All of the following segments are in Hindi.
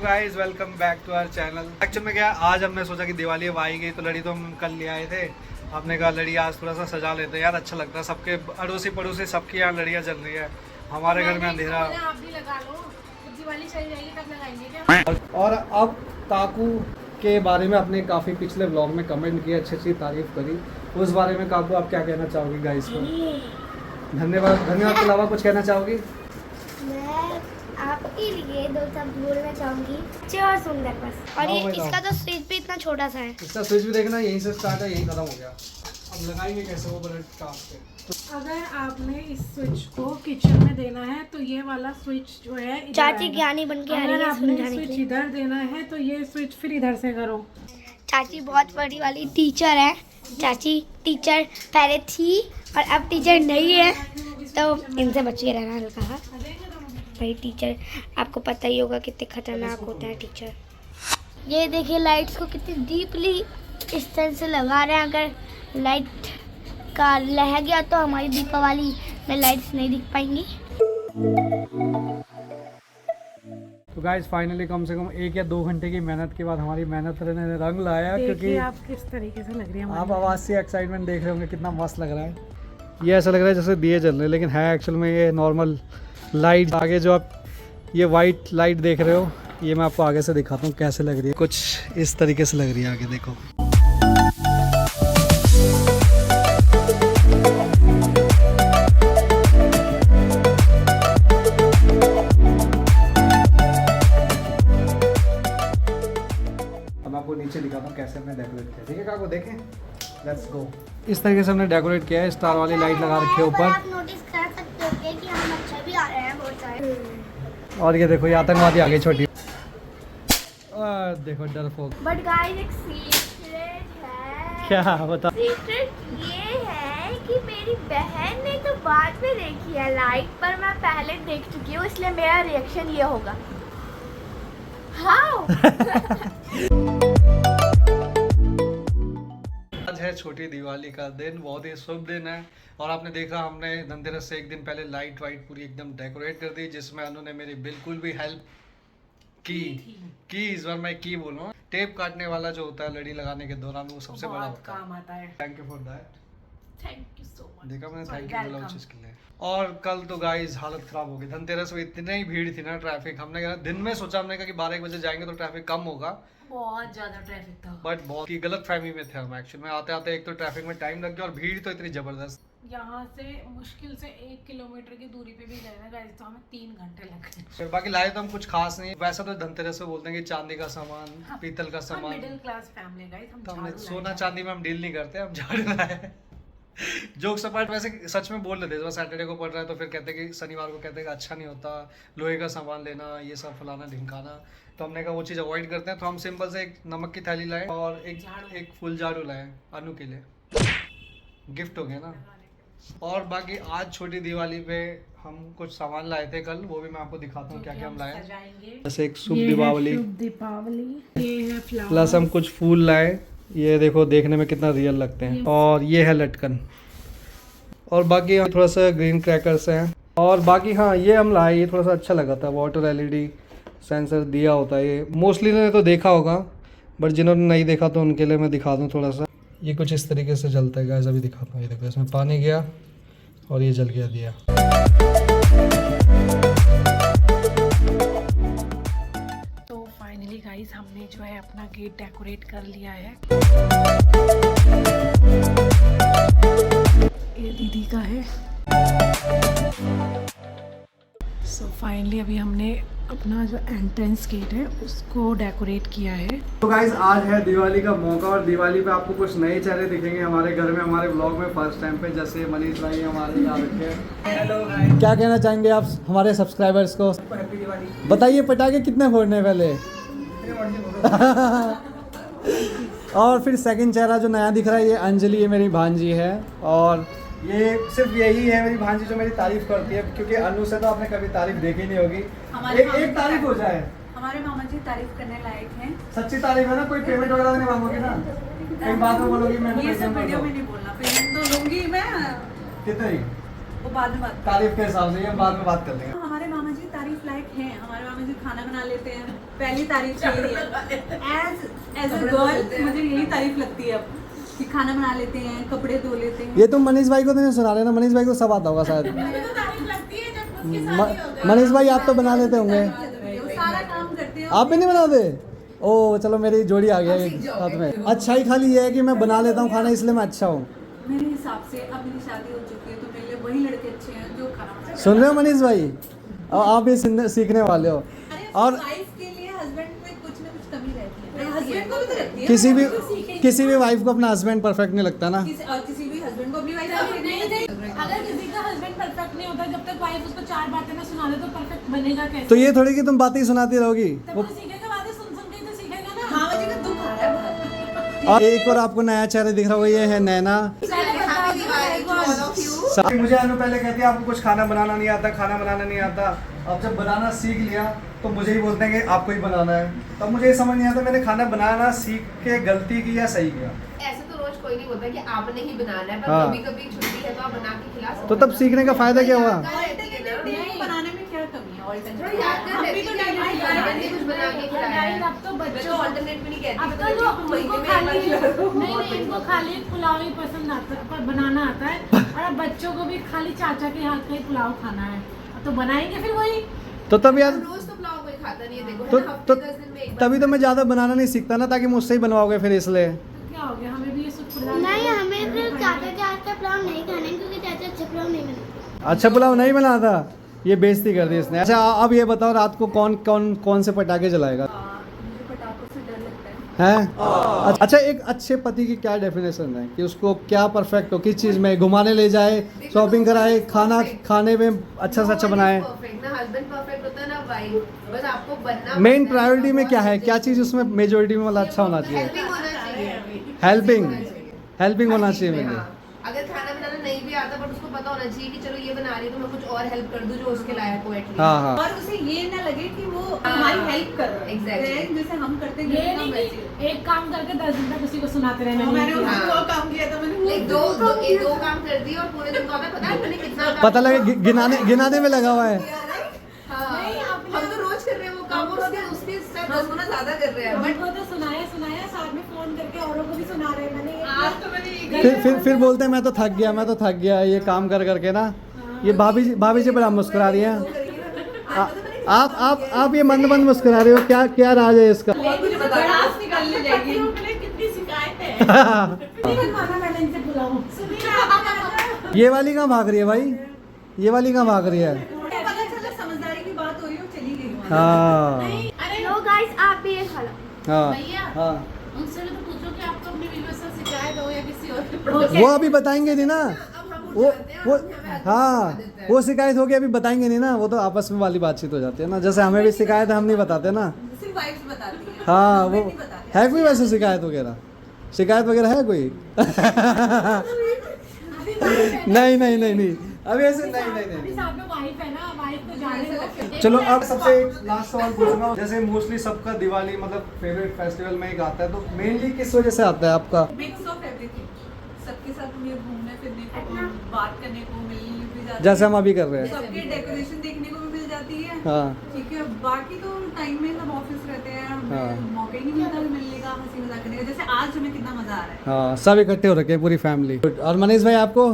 Guys welcome back to our channel. Actual में क्या आज हमने सोचा कि दिवाली अब आएगी तो लड़ी तो हम कल ले आए थे। आपने कहा लड़ी आज थोड़ा सा सजा लेते हैं यार, अच्छा लगता है। सबके अड़ोसी पड़ोसी सबकी यहाँ लड़ियाँ जल रही है, हमारे घर में अंधेरा। आप भी लगा लो, दिवाली चली जाएगी तब लगाएंगे क्या। और अब काकू के बारे में आपने काफ़ी पिछले ब्लॉग में कमेंट किया, अच्छी अच्छी तारीफ करी। उस बारे में काकू आप क्या कहना चाहोगी गाइस को? धन्यवाद के अलावा कुछ कहना चाहोगी? मैं आपके लिए दो शब्द बोलना चाहूंगी, अच्छे और सुंदर बस। और ये इसका तो स्विच भी इतना छोटा सा है। इसका स्विच भी देखना, यहीं से स्टार्ट है, यहीं खत्म हो गया। अब लगाएंगे कैसे वो बड़े टाप पे? अगर आपने इस स्विच को किचन में देना है तो ये वाला स्विच जो है चाची ज्ञानी बन के आ रही अगर है आपने समझाने स्विच के लिए। इधर देना है तो ये स्विच फिर इधर से करो। चाची बहुत बड़ी वाली टीचर है। चाची टीचर पहले थी और अब टीचर नहीं है, तो इनसे बच के रहना हल्का। भाई टीचर आपको पता ही होगा कितने खतरनाक होते हैं टीचर। ये देखिए लाइट्स को कितनी डीपली इस तरह से लगा रहे हैं। अगर लाइट का लह गया तो हमारी दीपावली में लाइट्स नहीं दिख पाएंगी। तो गाइस फाइनली कम से कम 1 या 2 घंटे की मेहनत के बाद हमारी मेहनत ने रंग लाया, क्योंकि आप किस तरीके से लग रही है। आप आवाज़ से एक्साइटमेंट देख रहे होंगे कितना मस्त लग रहा है। ये ऐसा लग रहा है जैसे दिए जल रहे हैं, लेकिन है एक्चुअल में ये नॉर्मल लाइट। आगे जो आप ये वाइट लाइट देख रहे हो, ये मैं आपको आगे से दिखाता हूँ कैसे लग रही है। कुछ इस तरीके से लग रही है, आगे देखो। अब आपको नीचे दिखाता हूँ कैसे हमने डेकोरेट किया, ठीक है काकू? देखें, लेट्स गो। इस तरीके से हमने डेकोरेट किया है, स्टार वाली लाइट लगा रखी है ऊपर। आप नोटिस कर सकते हो कि हम अच्छा भी आ रहे हैं बहुत सारे। और ये देखो ये आतंकवादी आ गई छोटी। और देखो डरपोक। बट गाइस एक सीक्रेट है। क्या बता? सीक्रेट ये है कि मेरी बहन ने तो बाद में देखी है लाइट, पर मैं पहले देख चुकी हूँ, इसलिए मेरा रिएक्शन ये होगा। हाउ? आज है छोटी दिवाली का दिन, बहुत ही शुभ दिन है। और आपने देखा हमने धनतेरस से 1 दिन पहले लाइट वाइट पूरी एकदम डेकोरेट कर दी, जिसमें अनु ने मेरी बिल्कुल भी हेल्प की। इस बार मैं की बोलूँ, टेप काटने वाला जो होता है लड़ी लगाने के दौरान, वो सबसे बड़ा होता है। काम आता है। Thank you for that. Thank you so much. देखा मैंने, थैंक यू बोला उस चीज के लिए। और कल तो गाइस हालत खराब हो गई। धनतेरस में इतनी ही भीड़ थी ना, ट्रैफिक। हमने कहा दिन में सोचा, हमने कहा कि 12-1 बजे जाएंगे तो ट्रैफिक कम होगा, बहुत ज्यादा ट्रैफिक था। बट बहुत ही गलत फहमी में थे हम। एक्चुअल में आते आते एक तो ट्रैफिक में टाइम लग गया और भीड़ तो इतनी जबरदस्त। यहाँ से मुश्किल से 1 किलोमीटर की दूरी पे भी गए ना गाइस, तो हमें 3 घंटे लग गए। फिर बाकी लाए तो हम कुछ खास नहीं। वैसा तो धनतेरस में बोलते हैं कि चांदी का सामान, पीतल का सामान। मिडिल क्लास फैमिली गाइस, हम तो हमने झाड़ू सोना लाए। चांदी में हम डील नहीं करते, हम झाड़ू लाए। जोक सपाट वैसे सच में बोल लेते हैं। सैटरडे को पड़ रहा है तो फिर कहते हैं कि शनिवार को कहते हैं कि अच्छा नहीं होता लोहे का सामान लेना, ये सब फलाना ढिमकाना। तो हमने कहा वो चीज़ अवॉइड करते हैं। तो हम सिंपल से एक नमक की थैली लाए और एक फुल झाड़ू लाए अनु के लिए, गिफ्ट हो गया ना। और बाकी आज छोटी दिवाली पे हम कुछ सामान लाए थे कल, वो भी मैं आपको दिखाता हूँ क्या क्या हम लाए। सजाएंगे। जैसे एक शुभ ये है दीपावली, शुभ दीपावली, ये है फ्लावर, प्लस हम कुछ फूल लाए। ये देखो देखने में कितना रियल लगते हैं। और ये है लटकन। और बाकी थोड़ा सा ग्रीन क्रैकर्स हैं। और बाकी हाँ ये हम लाए, ये थोड़ा सा अच्छा लगा था। वाटर एलईडी सेंसर दिया होता है ये, मोस्टली ने तो देखा होगा, बट जिन्होंने नहीं देखा तो उनके लिए मैं दिखा दूँ थोड़ा सा। ये कुछ इस तरीके से जलता है गाइस, अभी दिखाता हूँ। ये देखो इसमें पानी गया और ये जल गया दिया। तो फाइनली गाइस हमने जो है अपना गेट डेकोरेट कर लिया है। ये दीदी का है। सो फाइनली अभी हमने अपना जो एंट्रेंस गेट है उसको डेकोरेट किया है। तो गाइस आज है दिवाली का मौका और दिवाली पे आपको कुछ नए चेहरे दिखेंगे हमारे घर में, हमारे ब्लॉग में फर्स्ट टाइम पे। जैसे मनीष भाई हमारे यहाँ रखे हैं। हेलो गाइस, क्या कहना चाहेंगे आप हमारे सब्सक्राइबर्स को? हैप्पी दिवाली। बताइए पटाखे कितने फोड़ने पहले? और फिर सेकंड चेहरा जो नया दिख रहा है, ये अंजलि, ये मेरी भांजी है। और ये सिर्फ यही है मेरी भांजी जो मेरी तारीफ करती है, क्योंकि अनु से तो आपने कभी तारीफ देखी नहीं होगी। एक तारीफ हो जाए। हमारे मामा जी तारीफ करने लायक हैं। सच्ची तारीफ है ना, कोई पेमेंट वगैरह नहीं मांगोगे ना? एक बात में बोलोगी मैंने ये सब वीडियो में नहीं बोलना, पेमेंट तो लूंगी मैं। कितनी? वो बाद में बात तारीफ के हिसाब से ये बाद में बात कर लेंगे। हमारे मामा जी तारीफ लायक हैं हमारे मामा जी, खाना बना लेते हैं, पहली तारीफ यही है। एज अ गर्ल मुझे यही तारीफ लगती है अब कि खाना बना लेते हैं, कपड़े धो लेते हैं। ये तुम मनीष भाई को तो नहीं सुना रहे ना, मनीष भाई को सब आता होगा शायद। मनीष भाई आप तो बना लेते होंगे, वो सारा काम करते हैं। आप भी नहीं बनाते? ओ चलो मेरी जोड़ी आ गया एक साथ में। अच्छा ही खाली ये है कि मैं बना लेता हूँ खाना, इसलिए मैं अच्छा हूँ। मेरे हिसाब से अब मेरी शादी हो चुकी है तो मेरे लिए वही लड़के अच्छे हैं जो खाना बनाते हैं। सुन रहे हो मनीष भाई, और आप ये सीखने वाले हो। और वाइफ के लिए हस्बैंड में कुछ ना कुछ कमी रहती है, हस्बैंड को भी तो रहती है। किसी भी वाइफ को अपना हस्बैंड परफेक्ट नहीं लगता ना। किसी भी हस्बैंड को अपनी वाइफ अगर किसी का हस्बैंड परफेक्ट नहीं होता, जब तक वाइफ उसको 4 बातें ना सुना दे तो परफेक्ट बनेगा कैसे? तो ये थोड़ी कि तुम बातें ही सुनाती रहोगी। तब वो तो सीखेगा, बातें सुन सुन के ही तो सीखेगा ना। मामा जी का दुख आ रहा है बहुत। और एक और आपको नया चेहरा दिख रहा होगा, ये है नैना। मुझे अनु पहले कहती है आपको कुछ खाना बनाना नहीं आता, खाना बनाना नहीं आता। अब जब बनाना सीख लिया तो मुझे ही बोलते हैं कि आपको ही बनाना है। तब मुझे ये समझ नहीं आता मैंने खाना बनाना सीख के गलती की या सही किया। ऐसे तो रोज कोई नहीं बोलता कि आपने ही बनाना है, पर हाँ। कभी कभी छुट्टी है तो आप बना के खिला सकते तो तब सीखने का फायदा क्या हुआ? बनाने में क्या कमी है? थोड़ा याद कर लेती है, मैंने कुछ बना के खिलाया है। अब तो मैं तो बच्चों ऑल्टरनेट भी नहीं कहती, अब पता तो नहीं तुम महीने इनको में एक खाली बार खिला दो। नहीं इनको खाली पुलाव ही पसंद आता है, पर बनाना आता है। और अब बच्चों को भी खाली चाचा के हाथ का ही पुलाव खाना है, अब तो बनाएंगे फिर वही। तो तब यार रोज तो पुलाव कोई खाता नहीं है, देखो तो है ना, तो हफ्ते 10 दिन में एक बार। तभी तो मैं ज्यादा बनाना नहीं सीखता ना, ताकि मुझसे ही बनवाओगे फिर इसलिए। तो क्या हो गया, हमें भी ये सुख पुलाव नहीं, हमें फिर चाचा के हाथ का पुलाव नहीं खाना है क्योंकि चाचा अच्छा पुलाव नहीं बनाते। अच्छा पुलाव नहीं बना था, ये बेइज्जती कर दी इसने। अच्छा अब ये बताओ रात को कौन से पटाखे जलाएगा? मुझे पटाखों से डर लगता है। हैं? अच्छा एक अच्छे पति की क्या डेफिनेशन है कि उसको क्या परफेक्ट हो, किस चीज में घुमाने ले जाए, शॉपिंग कराए, खाना खाने में अच्छा से अच्छा बनाए? परफेक्ट ना हस्बैंड परफेक्ट होता है ना वाइफ, बस आपको बनना। मेन प्रायोरिटी में क्या है, क्या चीज उसमें मेजोरिटी में मतलब अच्छा होना चाहिए? हेल्पिंग होना चाहिए। हेल्पिंग होना चाहिए मुझे। हाँ। अगर खाना बनाना नहीं भी आता बट उसको पता होना चाहिए कि चलो ये बना रही है तो मैं कुछ और हेल्प कर दूं जो उसके लायक हो एटलीस्ट। हाँ हाँ और उसे ये ना लगे कि वो हमारी हेल्प कर रहा है। Exactly. जैसे हम करते हैं ये घर का नहीं वैसे। कि एक काम करके 10 दिन तक उसी को सुनाते रहना। मैंने नहीं उसको किया। वो काम किया था, मैंने लाइक दो काम कर दिए और पूरे दिन का पता है मैंने कितना काम पता लगे गिनाने में लगा हुआ है। हाँ, हम तो रोज कर रहे हैं वो काम और उसके 10 गुना ज्यादा कर रहे हैं बट उनको तो सुनाया साथ में फोन करके औरों को भी सुना रहे हैं। मैंने आज तो मैंने फिर बोलते हैं मैं तो थक गया ये काम कर करके ना। ये भाभी जी बड़ा मुस्कुरा रही हैं। आप ये मंद मुस्कुरा रहे हो, क्या राज है इसका? भड़ास निकालने जाएगी। कितनी शिकायत है। नहीं बनवाना, मैंने इनसे बुलाऊं। ये वाली कहाँ भाग रही है भाई? ये वाली कहाँ भाग रही है? पता चला समझदारी की बात हो रही हो, चली गई वहाँ। हाँ लो गाइस, आप भी ये खा लो। हाँ भैया हाँ उनसे भी तो पूछो कि आपको अपनी बीवी से शिकायत हो या किसी और। वो अभी बताएंगे नहीं ना। वो हाँ वो शिकायत होगी अभी बताएंगे नहीं ना, वो तो आपस में वाली बातचीत हो जाती है ना। जैसे हमें भी शिकायत है, हम नहीं बताते ना। सिर्फ वाइफ्स बताती हैं। हाँ वो नहीं बताते। है कोई वैसे शिकायत वगैरह है कोई? नहीं अभी ऐसे नहीं। अभी साथ में वाइफ है ना, वाइफ तो जाने दो। चलो अब सबसे लास्ट सवाल पूछूंगा। जैसे मोस्टली सबका दिवाली मतलब फेवरेट फेस्टिवल में एक आता है, तो मेनली किस वजह से आता है आपका? मिक्स ऑफ एवरीथिंग, सबके साथ में घूमने फिरने को, बात करने को मिलने भी जाती जैसे है। हम अभी कर रहे हैं। सबके डेकोरेशन देखने को भी मिल जाती है। हाँ ठीक है, बाकी तो टाइम में सब ऑफिस रहते हैं, हाँ। मौका ही नहीं मिलता मिलने का, हंसी मजाक करने का। जैसे आज हमें कितना मजा आ रहा है। हाँ सब इकट्ठे हो रखे हैं पूरी फैमिली। और मनीष भाई आपको?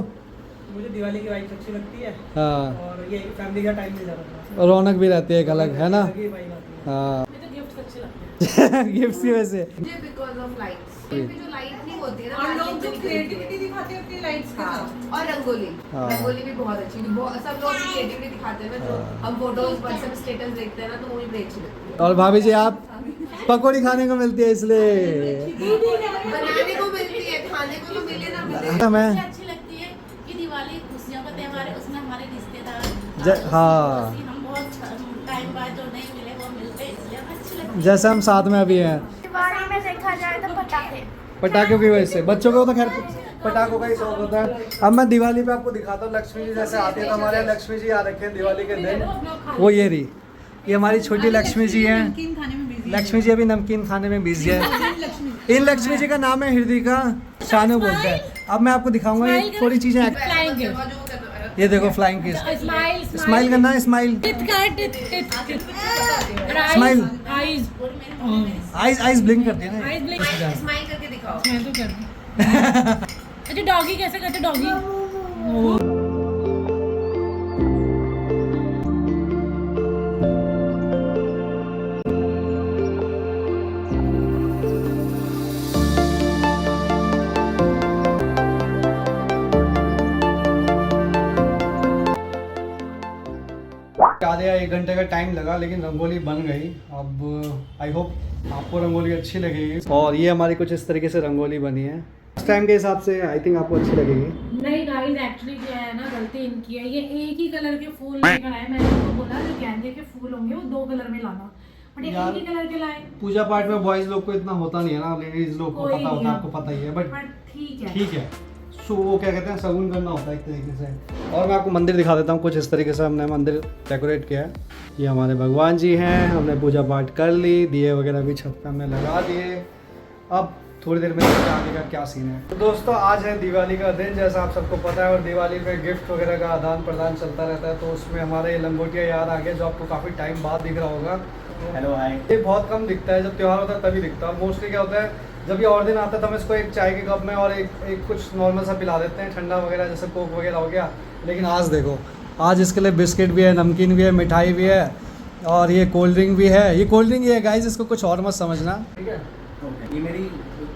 मुझे दिवाली की वाइब अच्छी लगती है हाँ और ये फैमिली का टाइम मिल जाता है, रौनक भी रहती है एक अलग, है ना? अलग ही वाइब आती है। हाँ मुझे तो गिफ्ट अच्छे लगते हैं। गिफ्ट की वजह से। मुझे बिकॉज ऑफ लाइट्स, जो लाइट नहीं होती है ना और लोग market जो में नहीं क्रिएटिविटी खरीदते दिखाते हैं अपनी लाइट्स के हैं। साथ। हाँ, और रंगोली हाँ। रंगोली भी बहुत अच्छी थी। सब लोग अपनी क्रिएटिविटी दिखाते हैं ना, जो हम फोटोज व्हाट्सएप स्टेटस देखते हैं ना, तो वो भी बड़ी अच्छी लगती है। और भाभी जी आप पकौड़ी खाने को मिलती है इसलिए। बनाने को मिलती है, खाने को तो मिले ना मिले। मैं अच्छी लगती है कि दिवाली खुशियों का त्योहार है, उसमें हमारे रिश्तेदार हाँ हम बहुत टाइम बाद जो नहीं मिले वो मिलते हैं, इसलिए हमें अच्छी लगती जैसे हम साथ में अभी हैं। दिवाली में देखा जाए तो पटाखे। पटाखों की वजह से बच्चों को तो खैर पटाखों का ही शौक होता है। अब मैं दिवाली पे आपको दिखाता हूँ, लक्ष्मी जी जैसे आती है तो हमारे यहाँ लक्ष्मी जी आ रखे हैं दिवाली के दिन। वो ये रही, ये हमारी छोटी लक्ष्मी जी हैं। नमकीन खाने में बिजी लक्ष्मी जी अभी नमकीन खाने में बिजी है। लक्ष्मी इन लक्ष्मी जी का नाम है हृदिका, शानू बोलते हैं। अब मैं आपको दिखाऊंगा ये थोड़ी चीजें। खिलाएंगे। ये देखो फ्लाइंग किस। स्माइल स्माइल करना है, स्माइल। स्माइल। आईज ब्लिंक करती है ना। स्माइल करके दिखाओ। मैं तो कर दूं। अच्छा डॉगी कैसे करते डॉगी? आधे या 1 घंटे का टाइम लगा, लेकिन रंगोली बन गई। अब आई होप आपको रंगोली अच्छी लगेगी। और ये हमारी कुछ इस तरीके से रंगोली बनी है। इस टाइम के हिसाब से आई थिंक आपको अच्छी लगेगी। नहीं गाइस, एक्चुअली क्या है ना, गलती इनकी है। ये एक ही कलर के फूल लेकर आए। मैंने उनको बोला जो गेंदे के फूल होंगे वो 2 कलर में लाना, बट एक ही कलर के लाए। पूजा पाठ में बॉयज लोग को इतना होता नहीं है ना, लेडीज लोग को पता होता है, आपको पता ही है। बट ठीक है। सो वो क्या कहते हैं, शगुन करना होता है एक तरीके से। और मैं आपको मंदिर दिखा देता हूँ। कुछ इस तरीके से हमने मंदिर डेकोरेट किया है। ये हमारे भगवान जी हैं। हमने पूजा पाठ कर ली, दिए वगैरह भी छत पे हमने लगा दिए। अब थोड़ी देर में देखते हैं आगे का क्या सीन है। तो दोस्तों, आज है दिवाली का दिन, जैसा आप सबको पता है। और दिवाली में गिफ्ट वगैरह का आदान प्रदान चलता रहता है। तो उसमें हमारे लंगोटिया यार आ गए, जो आपको काफ़ी टाइम बाद दिख रहा होगा। Hello hi. ये बहुत कम दिखता है, जब त्यौहार होता है तभी दिखता है। मोस्टली क्या होता है, जब ये और दिन आता है तो हम इसको एक चाय के कप में और एक कुछ नॉर्मल सा पिला देते हैं, ठंडा वगैरह जैसे कोक वगैरह हो गया। लेकिन आज देखो, आज इसके लिए बिस्किट भी है, नमकीन भी है, मिठाई भी है, और ये कोल्ड ड्रिंक भी है। ये कोल्ड ड्रिंक ही है गाइस, इसको कुछ और मत समझना, ठीक है। ये मेरी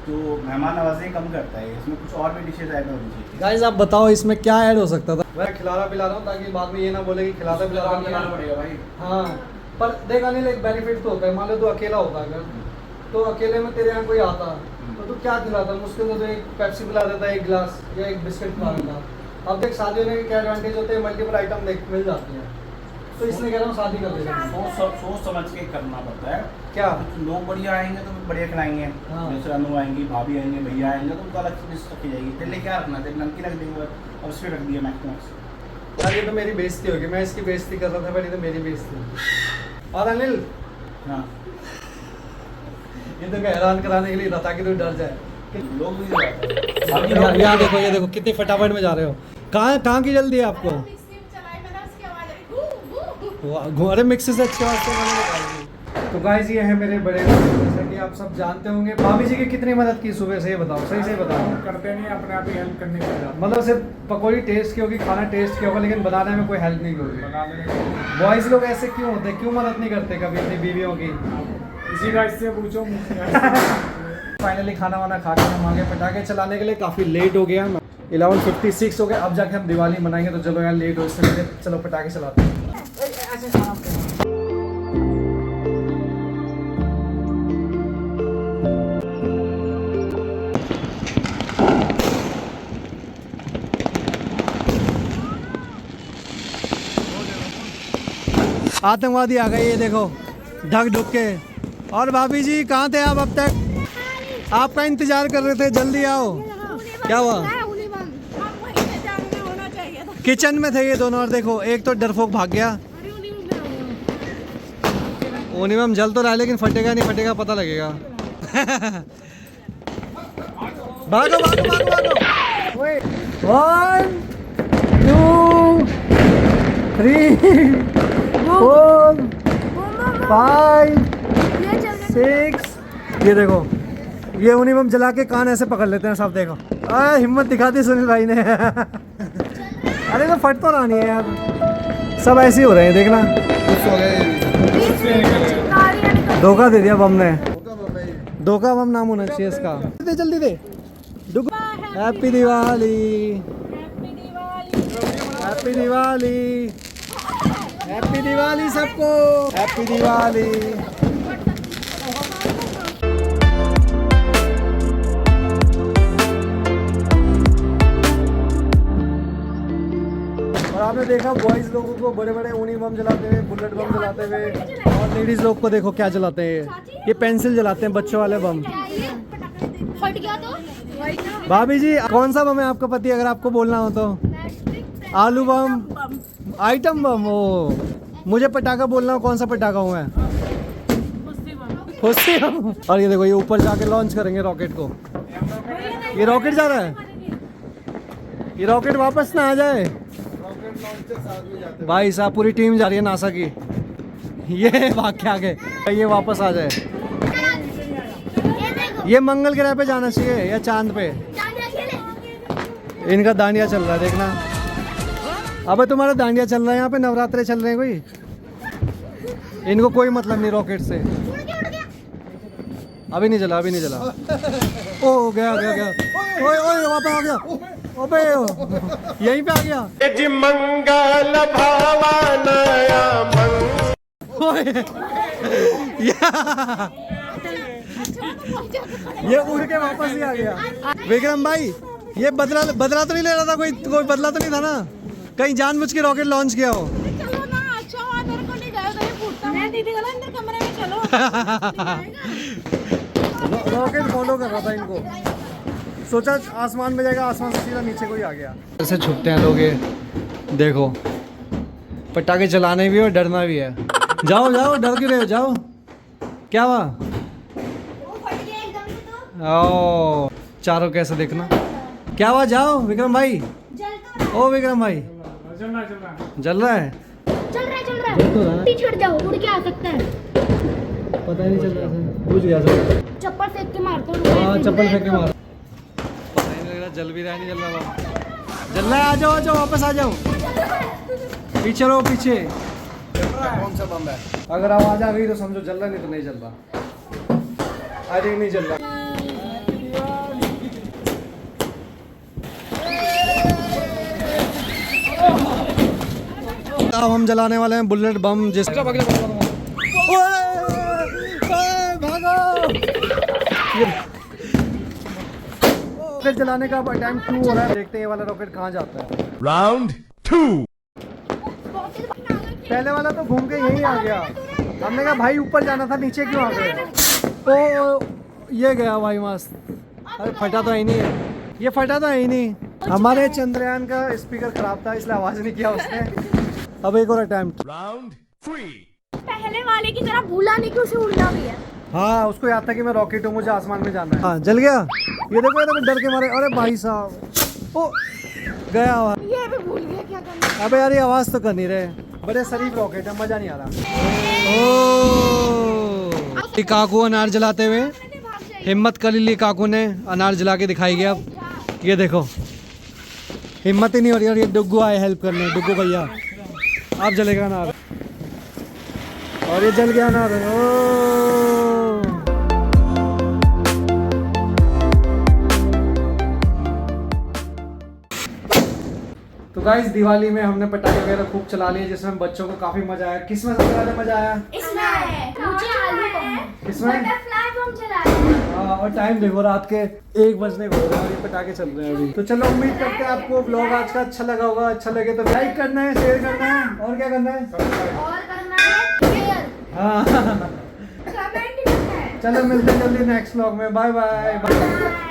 जो मेहमान नवाजी कम करता है, इसमें कुछ और भी डिशेज ऐड होनी चाहिए। गाइस आप बताओ इसमें क्या ऐड हो सकता था। मैं खिला पिला रहा हूँ ताकि बाद में ये ना बोले कि खिलाता पिलाता पड़ेगा भाई। हाँ, पर देख अनिल, एक बेनिफिट तो होता है। मान लो तू अकेला होता अगर, तो अकेले में तेरे यहाँ कोई आता तो तू क्या खिलाता? मुश्किल से तो एक पेप्सी पिला देता, एक गिलास या एक बिस्किट खिला देता। अब देख शादी होने के क्या एडवांटेज होते हैं, मल्टीपल आइटम मिल जाती है। तो इसलिए कह रहा हूँ शादी कर देना। सोच समझ के करना पड़ता है। क्या लोग बढ़िया आएंगे तो बढ़िया खिलाएंगे। हाँ। जैसे अनु आएंगी, भाभी आएंगे, भैया आएंगे, तो उनको अलग से डिश रखी जाएगी। तेरे लिए क्या रखना है? नमकीन रख देंगे और उसमें रख दिया मैक्स मैक्स। यार, ये तो मेरी बेइज्जती होगी। मैं इसकी बेइज्जती कर रहा था, बट ये तो मेरी बेइज्जती होगी। और अनिल, हाँ, ये तो हैरान कराने के लिए था ताकि तू डर जाए। लोग भी यहाँ देखो, ये देखो कितनी फटाफट में जा रहे हो। कहाँ की जल्दी है आपको? अरे मिक्सी से अच्छी बात। तो गाइस, ये है मेरे बड़े भाई, जैसा कि आप सब जानते होंगे। भाभी जी की कितनी मदद की सुबह से, ये बताओ, सही से बताओ। करते नहीं, अपने आप ही हेल्प करने के लिए। मतलब सिर्फ पकौड़ी टेस्ट की होगी, खाना टेस्ट किया होगा, लेकिन बनाने में कोई हेल्प नहीं होगी। बॉयज़ लोग ऐसे क्यों होते हैं? क्यों मदद नहीं करते कभी अपनी बीवियों की? इसी का इससे पूछो। फाइनली खाना वाना खा के हम आगे पटाखे चलाने के लिए। काफ़ी लेट हो गया, 11:56 हो गया। अब जाके हम दिवाली मनाएंगे, तो चलो यार लेट हो, इससे पहले चलो पटाखे चलाते हैं। आतंकवादी आ गए, ये देखो ढक ढुक के। और भाभी जी कहाँ थे आप? अब तक आपका इंतजार कर रहे थे, जल्दी आओ। क्या हुआ? किचन में थे ये दोनों, और देखो एक तो डरपोक भाग गया। यूनिफॉर्म जल तो रहा है, लेकिन फटेगा नहीं, फटेगा पता लगेगा। भागो भागो भागो भागो। 1 2 3 4 5 6। ये देखो, ये यूनिफॉर्म जला के कान ऐसे पकड़ लेते हैं सब। देखो हिम्मत दिखा दी सुनील भाई ने। अरे तो फट तो रहा नहीं है यार, सब ऐसे ही हो रहे हैं, देखना। धोखा दे दिया बम ने। धोखा बम नाम होना चाहिए इसका। दे जल्दी दे। Happy Diwali, happy Diwali, happy Diwali सबको, हैप्पी दिवाली। और आपने देखा बॉयज लोगों को बड़े बड़े ऊनी बम जलाते हुए, बुलेट बम जलाते हुए, और लेडीज लोग को देखो क्या जलाते हैं। ये पेंसिल जलाते हैं, बच्चों वाले बम। फट गया तो भाभी जी, कौन सा बम है आपका पति, अगर आपको बोलना हो तो? आलू बम, आइटम बम। ओ, मुझे पटाखा बोलना हो, कौन सा पटाखा हूँ मैं? खुशी बम। और ये देखो, ये ऊपर जाके लॉन्च करेंगे रॉकेट को। ये रॉकेट जा रहा है, ये रॉकेट वापस ना आ जाए। भाई साहब पूरी टीम जा रही है नासा की। ये भाग के आगे, ये वापस आ जाए। ये मंगल ग्रह पे जाना चाहिए या चांद पे। इनका दांडिया चल रहा है देखना। अबे तुम्हारा दांडिया चल रहा है यहाँ पे, नवरात्रे चल रहे हैं कोई। इनको कोई मतलब नहीं रॉकेट से। अभी नहीं चला, अभी नहीं चला। ओ गया गया गया। ओए ओए वापस आ गया। अबे यहीं पे आ गया। मंगल भावानया ये उड़ के वापस ही आ गया। विक्रम भाई ये बदला तो नहीं ले रहा था, कोई बदला तो नहीं था ना, कहीं जानबूझ के रॉकेट लॉन्च किया हो। चलो ना, अच्छा हुआ तेरे को नहीं गया तो ये फूटता। मैं दीदी का अंदर कमरे में चलो। रॉकेट फॉलो कर रहा था इनको, सोचा आसमान में जाएगा, आसमान से सीधा नीचे को ही आ गया। ऐसे छुपते हैं लोग ये देखो, पटाखे चलाने भी और डरना भी है। जाओ जाओ, डर क्यों रहे हो, जाओ। क्या हुआ? ओ चारों कैसे देखना, क्या हुआ? जाओ विक्रम भाई। ओ विक्रम भाई जल रहा है। चल रहा है छड़ जाओ, उड़ के आ सकता है। पता ही नहीं चल रहा था, बुझ गया सब। चप्पल फेंक के मारता हूँ। हाँ चप्पल फेंक के मार। पता ही नहीं लग रहा, जल भी रहा है नहीं जल रहा। जल रहा है, आ जाओ आ जाओ, वापस आ जाओ। पीछे रहो पीछे। कौन सा बम है? अगर आवाज आ गई तो समझो जल रहा, नहीं तो नहीं जल रहा। आई थिंक नहीं जल रहा। अब हम जलाने वाले हैं बुलेट बम। जिस भागो रॉकेट जलाने का टाइम 2 हो रहा है। देखते हैं ये वाला रॉकेट कहाँ जाता है। Round 2. पहले वाला तो घूम के यही आ गया। हमने कहा भाई ऊपर जाना था, नीचे क्यों आ गए? ओ ये गया भाई मस्त। अरे फटा तो है नहीं है, ये फटा तो है ही नहीं। हमारे चंद्रयान का स्पीकर खराब था इसलिए आवाज नहीं किया उसने। अब एक और अटेम्प्ट। Round 3. पहले वाले की तरह भूला नहीं कि उसे उड़ना भी है। हाँ उसको याद था कि मैं रॉकेट हूँ, मुझे आसमान में जाना है। हाँ जल गया, ये देखो ये तो डर के मारे। अरे भाई साहब ओ गया। ये भी भूल गया क्या करना। अबे यार ये आवाज तो कर नहीं रहे, बड़े शरीफ रॉकेट है, मजा नहीं आ रहा। ओ काकू अनार जलाते हुए, हिम्मत कर ली काकू ने, अनार जला के दिखाई गया। अब ये देखो हिम्मत ही नहीं हो रही। और ये डुग्गू आए हेल्प करने, डुग्गू भैया आप जलेगा अनार। और ये जल गया अनार। ओ तो गाइस दिवाली में हमने पटाखे वगैरह खूब चला लिए, जिसमें बच्चों को काफी मजा आया। किसमें सबसे ज्यादा मजा आया? किसमें? हाँ, और टाइम देखो रात के 1 बजने को हो रहे हैं और ये पटाखे चल रहे हैं अभी। तो चलो उम्मीद करते हैं आपको व्लॉग आज का अच्छा लगा होगा। अच्छा लगे तो लाइक करना है, शेयर करना है, और क्या करना है? हाँ चलो मिलते हैं जल्दी नेक्स्ट व्लॉग में। Bye bye bye.